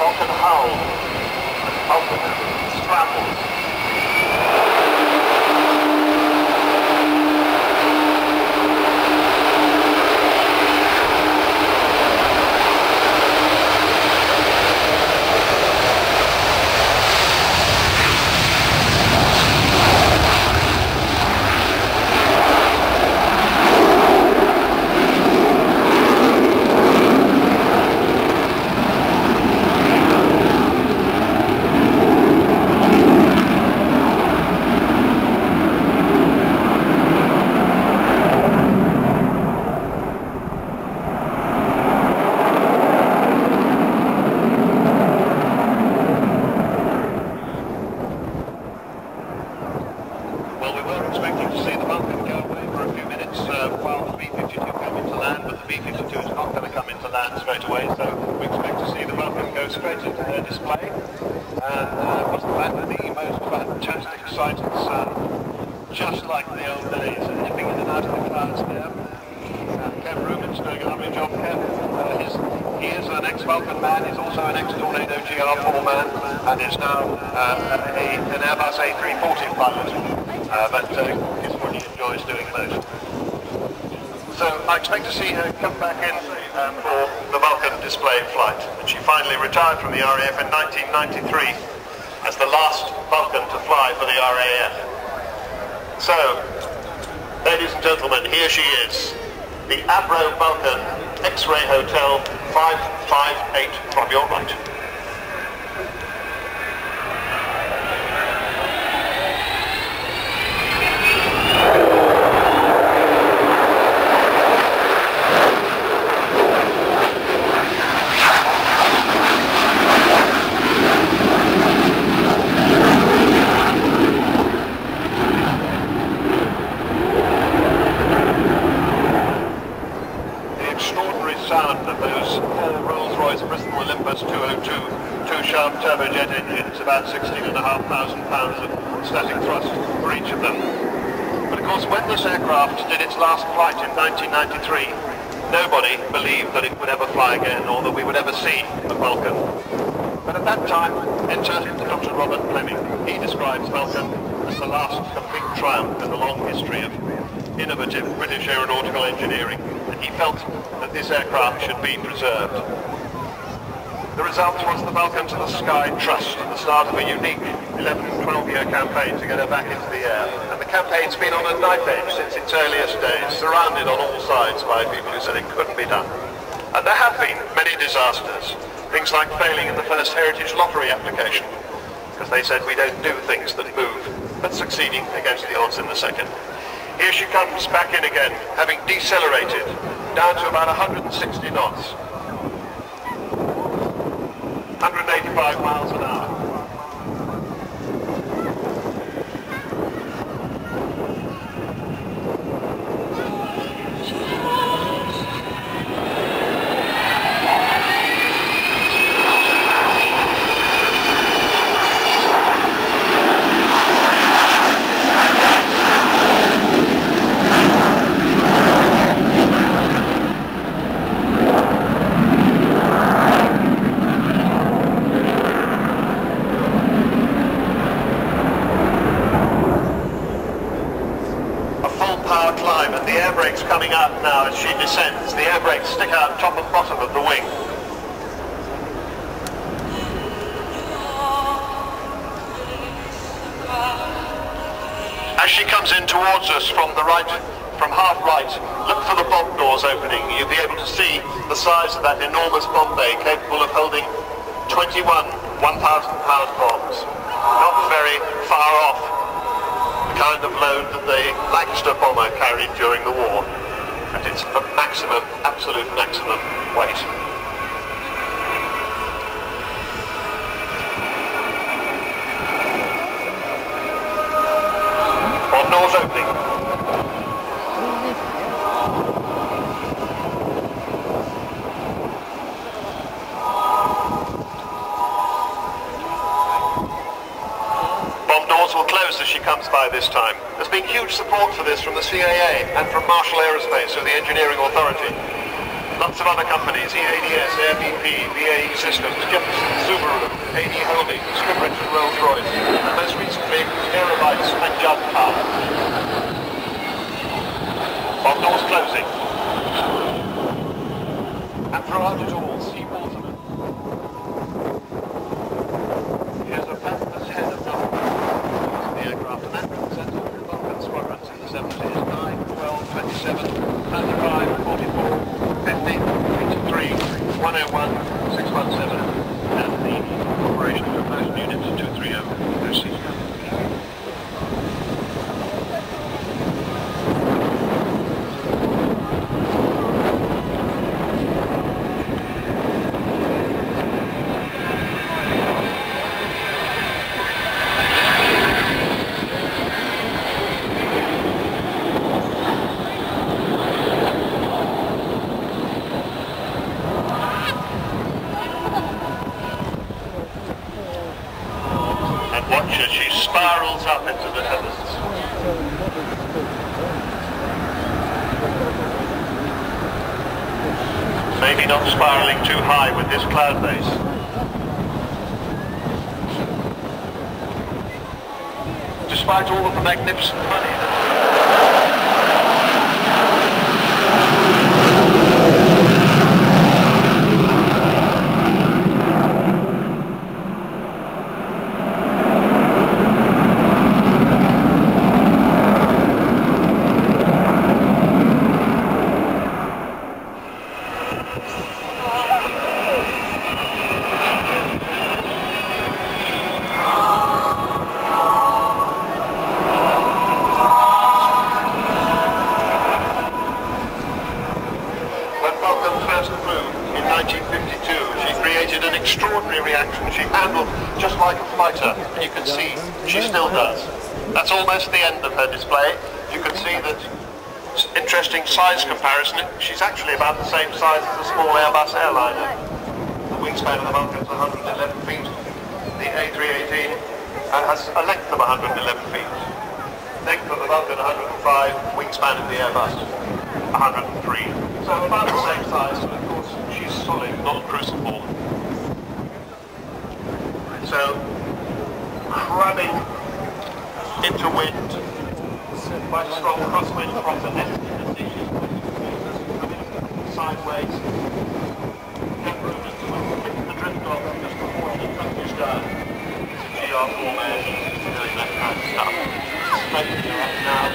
Vulcan hull, Vulcan scrambles. Straight away, so we expect to see the Vulcan go straight into her display. And what's the fact that the most fantastic sight, it's just like the old days, nipping in and out of the clouds there. Kev Ruben's doing a lovely job, Kev. He is an ex-Vulcan man, he's also an ex-Tornado GR4 man, and is now an Airbus A340 pilot, but it's what he enjoys doing most. So I expect to see her come back in for the Vulcan display flight. And she finally retired from the RAF in 1993 as the last Vulcan to fly for the RAF. So, ladies and gentlemen, here she is. The Avro Vulcan X-Ray Hotel 558 from your right. Sound of those four Rolls-Royce Bristol Olympus 202 two-shaft turbojet engines, about 16,500 pounds of static thrust for each of them. But of course, when this aircraft did its last flight in 1993, nobody believed that it would ever fly again, or that we would ever see a Vulcan. But at that time, enter Dr. Robert Fleming. He describes Vulcan as the last complete triumph in the long history of innovative British aeronautical engineering, and he felt that this aircraft should be preserved. The result was the Vulcan to the Sky Trust, the start of a unique 11-12-year campaign to get her back into the air. And the campaign's been on a knife edge since its earliest days, surrounded on all sides by people who said it couldn't be done. And there have been many disasters, things like failing in the first Heritage Lottery application, because they said we don't do things that move, but succeeding against the odds in the second. Here she comes back in again, having decelerated down to about 160 knots. 185 miles an hour. Climb, and the air brakes coming out now as she descends. The air brakes stick out top and bottom of the wing. As she comes in towards us from the right, from half right, look for the bomb doors opening. You'll be able to see the size of that enormous bomb bay, capable of holding 21 1,000-pound bombs. Not very far off the kind of load that the Lancaster bomber carried during the war, at its maximum, absolute maximum weight. Bomb doors opening. Will close as she comes by this time. There's been huge support for this from the CAA and from Marshall Aerospace, so the engineering authority. Lots of other companies, EADS, ABP, BAE Systems, Jefferson, Subaru, AD Holding, Scribbridge and Rolls-Royce, and most recently, Aerobites and Judd Power. Bob doors closing. And throughout it all, see Waterman. Here's a fabulous head of number. The aircraft, and that represents all the Vulcan squadrons in the 70s. 9, 12, 27, 35, 44, 50, 83, 101, 617, and the operation of most units 230, Lucy. Watch as she spirals up into the heavens. Maybe not spiraling too high with this cloud base. Despite all of the magnificent money in 1952, she created an extraordinary reaction. She handled just like a fighter, and you can see she still does. That's almost the end of her display. You can see that interesting size comparison. She's actually about the same size as a small Airbus airliner. The wingspan of the Vulcan is 111 feet. The A318 has a length of 111 feet. Length of the Vulcan 105, wingspan of the Airbus 103. So about the same size, but of course she's solid, not cruciform. So, crabbing into wind, quite a strong crosswind from the net. Sideways. That room is the drift off just before she touches down. It's a GR formation, doing that kind of stuff. Straightening her up now.